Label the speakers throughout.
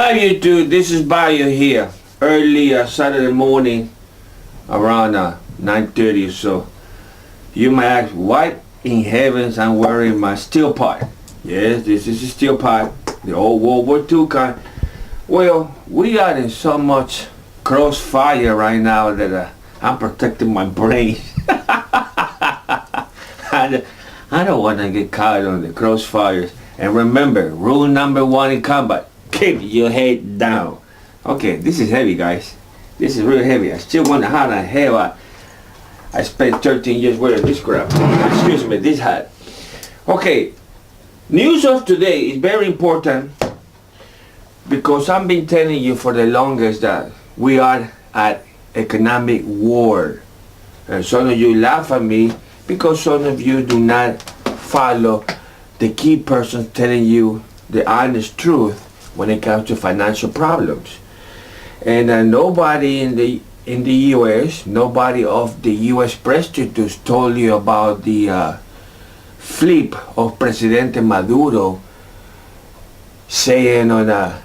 Speaker 1: Hi YouTube, this is Bayu here. Early Saturday morning around 9:30 or so. You might ask, why in heavens I'm wearing my steel pot? Yes, this is a steel pot, the old World War II kind. Well, we are in so much crossfire right now that I'm protecting my brain. I don't want to get caught on the crossfires. And remember, rule number one in combat, keep your head down. Okay, this is heavy, guys. This is real heavy. I still wonder how the hell I spent 13 years wearing this crap. Excuse me, this hat. Okay, news of today is very important because I've been telling you for the longest that we are at economic war. And some of you laugh at me because some of you do not follow the key person telling you the honest truth when it comes to financial problems. And nobody in the U.S., nobody of the U.S. prostitutes told you about the flip of Presidente Maduro saying on a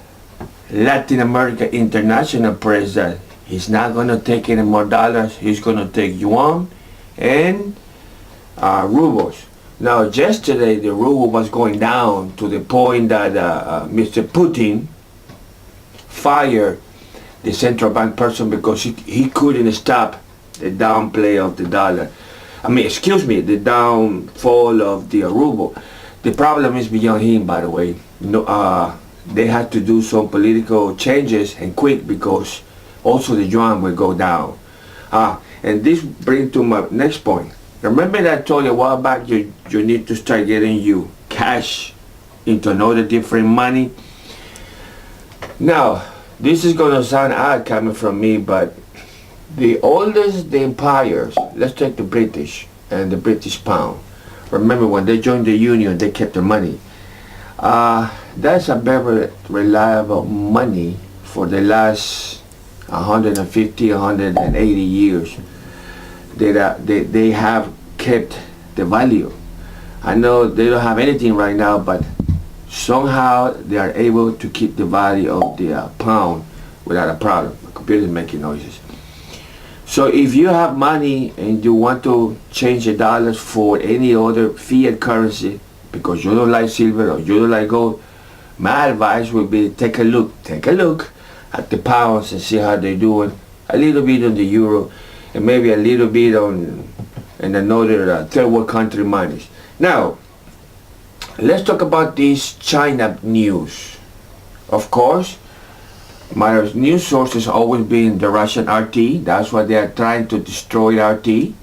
Speaker 1: Latin America International Press that he's not going to take any more dollars, he's going to take yuan and rubles. Now, yesterday the ruble was going down to the point that Mr. Putin fired the central bank person because he couldn't stop the downplay of the dollar. The downfall of the ruble. The problem is beyond him, by the way. They had to do some political changes and quick because also the yuan will go down. And this brings to my next point. Remember that I told you a while back you need to start getting you cash into another different money? Now, this is going to sound odd coming from me, but the oldest the empires, let's take the British and the British pound. Remember when they joined the Union, they kept their money. That's a very reliable money for the last 150, 180 years. They have kept the value. I know they don't have anything right now, but somehow they are able to keep the value of the pound without a problem. My computer is making noises. So if you have money and you want to change the dollars for any other fiat currency because you don't like silver or you don't like gold, my advice would be take a look at the pounds and see how they're doing. A little bit on the euro and maybe a little bit on another third world country monies. Now, let's talk about this China news. Of course, my news source has always been the Russian RT. That's why they are trying to destroy RT,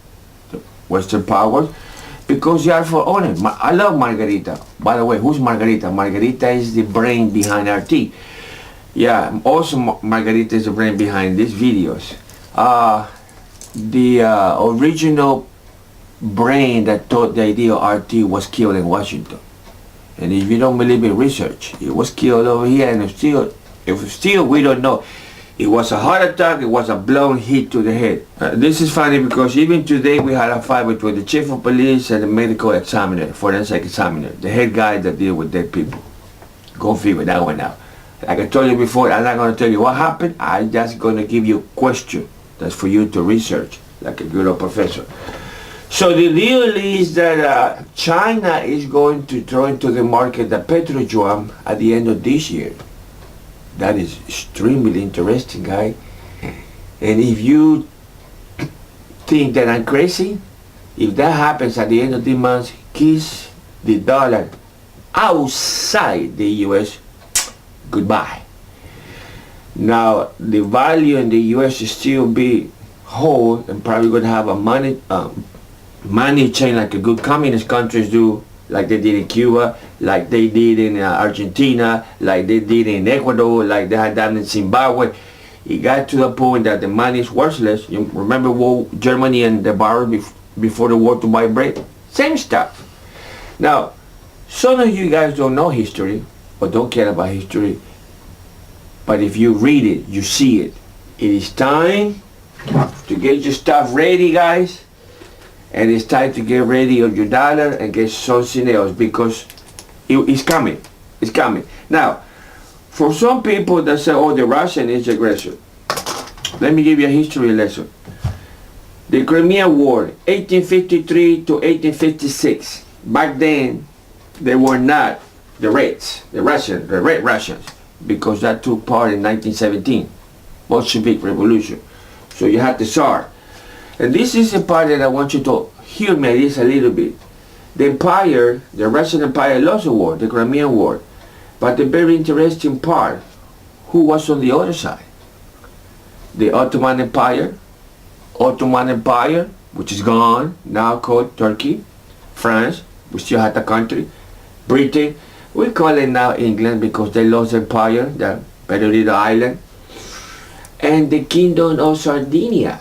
Speaker 1: the Western powers, because they are for owning. I love Margarita. By the way, who's Margarita? Margarita is the brain behind RT. Yeah, also Margarita is the brain behind these videos. The original brain that thought the idea of RT was killed in Washington. And if you don't believe in research, it was killed over here, and still we don't know. It was a heart attack, it was a blown hit to the head. This is funny because even today we had a fight between the chief of police and the medical examiner, forensic examiner, the head guy that deal with dead people. Go figure that one out. Like I told you before, I'm not going to tell you what happened. I'm just going to give you a question that's for you to research, like a good old professor. So the deal is that China is going to throw into the market the petro yuan at the end of this year. That is extremely interesting, guy. And if you think that I'm crazy, if that happens at the end of the month, kiss the dollar outside the US, goodbye. Now, the value in the US is still be whole and probably going to have a money chain like a good communist countries do, like they did in Cuba, like they did in Argentina, like they did in Ecuador, like they had done in Zimbabwe. It got to the point that the money is worthless. You remember Germany and the borrowed before the war to buy bread? Same stuff. Now, some of you guys don't know history or don't care about history, but if you read it, you see it. It is time to get your stuff ready, guys. And it's time to get ready on your dollar and get something else because it's coming. It's coming. Now, For some people that say, oh, the Russian is the aggressor, let me give you a history lesson. The Crimean War, 1853 to 1856. Back then, they were not the Reds, the Red Russians, because that took part in 1917, Bolshevik Revolution. So you had the Tsar. And this is the part that I want you to hear me this a little bit. The empire, the Russian Empire lost the war, the Crimean War. But the very interesting part, who was on the other side? The Ottoman Empire, which is gone, now called Turkey, France, we still had the country, Britain, we call it now England because they lost empire, the very little island, and the Kingdom of Sardinia.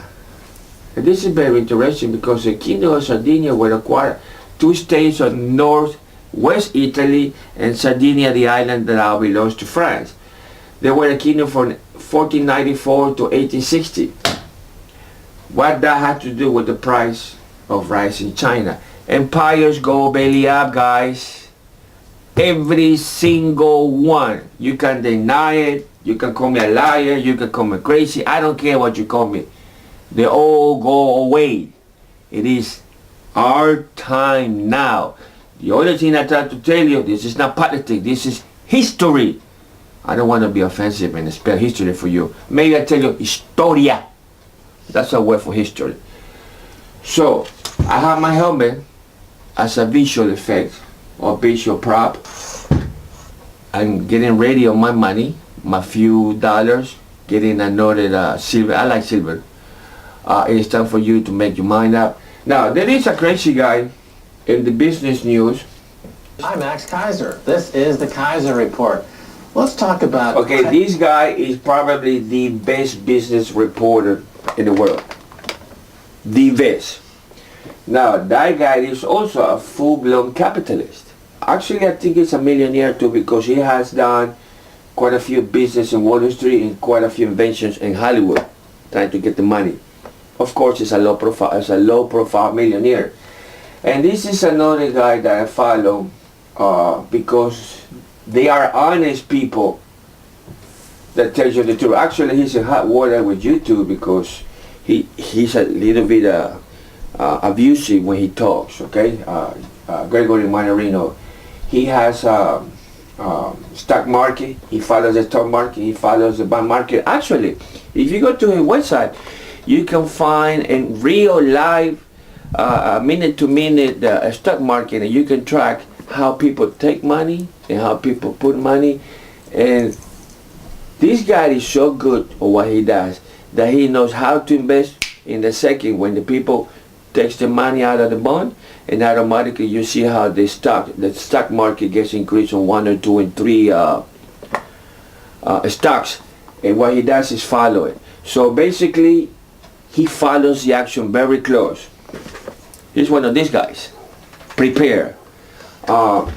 Speaker 1: And this is very interesting because the Kingdom of Sardinia were acquired two states of northwest Italy and Sardinia, the island that now belongs to France. They were a kingdom from 1494 to 1860. What that had to do with the price of rice in China? Empires go belly up, guys. Every single one. You can deny it. You can call me a liar. You can call me crazy. I don't care what you call me. They all go away. It is our time now. The only thing I try to tell you, this is not politics. This is history. I don't want to be offensive and spell history for you. Maybe I tell you historia. That's a word for history. So, I have my helmet as a visual effect or visual prop. I'm getting ready on my money, my few dollars, getting another silver. I like silver. It's time for you to make your mind up. Now, there is a crazy guy in the business news.
Speaker 2: Hi, Max Kaiser. This is the Kaiser Report. Let's talk about...
Speaker 1: Okay, this guy is probably the best business reporter in the world. The best. Now, that guy is also a full-blown capitalist. Actually, I think he's a millionaire too because he has done quite a few business in Wall Street and quite a few inventions in Hollywood, trying to get the money. Of course, he's a low-profile millionaire. And this is another guy that I follow because they are honest people that tells you the truth. Actually, he's in hot water with YouTube because he's a little bit abusive when he talks, okay? Gregory Manarino. He has stock market. He follows the stock market. He follows the bond market. Actually, if you go to his website, you can find in real life, minute-to-minute stock market, and you can track how people take money and how people put money. And this guy is so good at what he does that he knows how to invest in the second when the people takes the money out of the bond, and automatically you see how the stock market gets increased on 1 or 2 and 3 stocks. And what he does is follow it. So basically, he follows the action very close. He's one of these guys. Prepare. And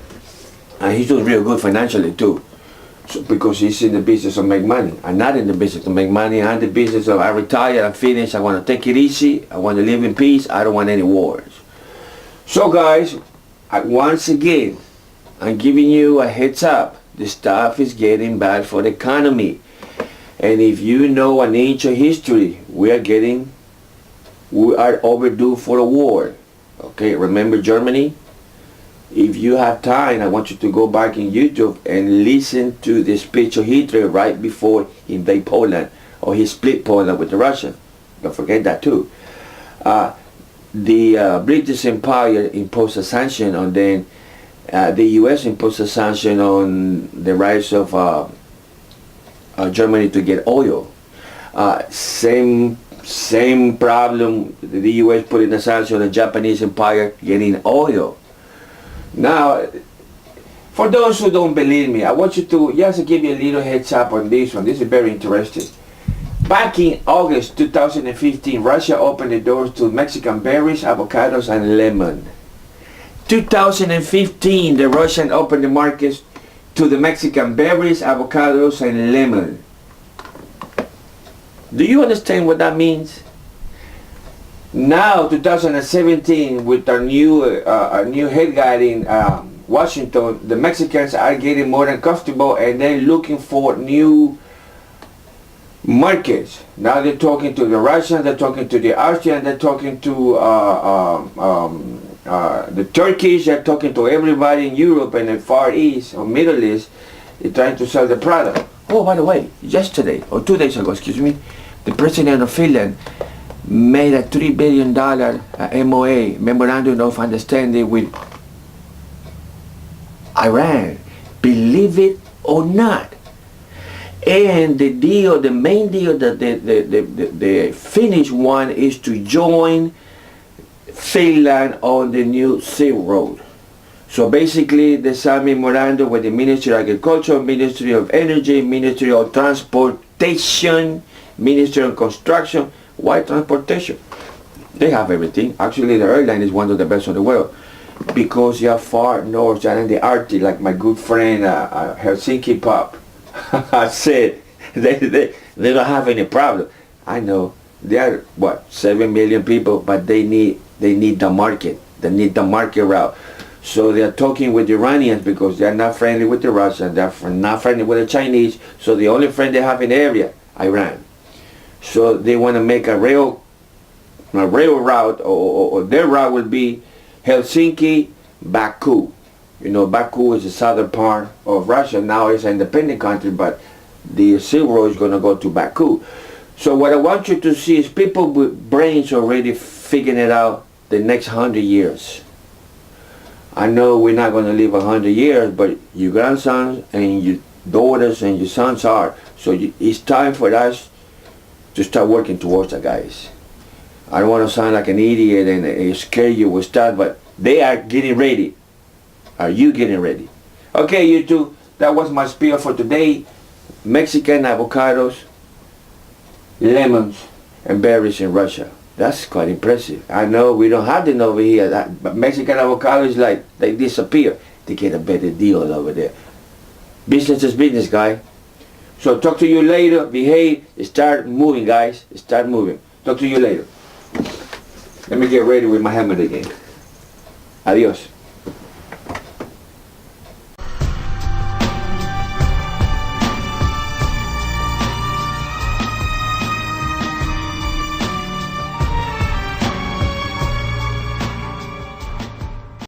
Speaker 1: he's doing real good financially too. So, because he's in the business of make money. I'm not in the business to make money. I'm in the business of I retire, I'm finished, I want to take it easy, I want to live in peace, I don't want any wars. So guys, once again, I'm giving you a heads up. The stuff is getting bad for the economy. And if you know an ancient history, we are overdue for a war. Okay, remember Germany? If you have time, I want you to go back in YouTube and listen to the speech of Hitler right before he invaded Poland, or he split Poland with the Russians. Don't forget that too. The British Empire imposed a sanction on them. The US imposed a sanction on the rise of Germany to get oil. Same problem. The US put in a sanction on the Japanese Empire getting oil. Now, for those who don't believe me, I want you to just give you a little heads up on this one. This is very interesting. Back in August 2015, Russia opened the doors to Mexican berries, avocados, and lemon. 2015, the Russians opened the markets to the Mexican berries, avocados, and lemon. Do you understand what that means? Now, 2017, with our new head guiding Washington, the Mexicans are getting more than comfortable and they're looking for new markets. Now they're talking to the Russians, they're talking to the Austrians, they're talking to the Turkish, they're talking to everybody in Europe and the Far East or Middle East. They're trying to sell the product. Oh, by the way, yesterday, or 2 days ago, excuse me, the president of Finland made a $3 billion MOA, Memorandum of Understanding, with Iran. Believe it or not. And the deal, the main deal that the Finnish one is to join Finland on the new Silk Road. So basically, they signed a memorandum with the Ministry of Agriculture, Ministry of Energy, Ministry of Transportation, Ministry of Construction. Why transportation? They have everything. Actually, the airline is one of the best in the world because you are far north and in the Arctic, like my good friend Helsinki Pop said. They don't have any problem. I know they are 7 million people, but they need the market. They need the market route. So they are talking with the Iranians because they are not friendly with the Russians. They are not friendly with the Chinese. So the only friend they have in the area, Iran. So they want to make a rail route, or their route will be Helsinki, Baku. You know, Baku is the southern part of Russia. Now it's an independent country, but the Silk Road is going to go to Baku. So what I want you to see is people with brains already figuring it out the next 100 years. I know we're not going to live 100 years, but your grandsons and your daughters and your sons are. So it's time for us to start working towards that, guys. I don't want to sound like an idiot and scare you with stuff, but they are getting ready. Are you getting ready? Okay, you two, that was my spiel for today. Mexican avocados, lemons, and berries in Russia. That's quite impressive. I know we don't have them over here, but Mexican avocados, like, they disappear. They get a better deal over there. Business is business, guy. So talk to you later. Behave. Start moving, guys. Start moving. Talk to you later. Let me get ready with my helmet again. Adios.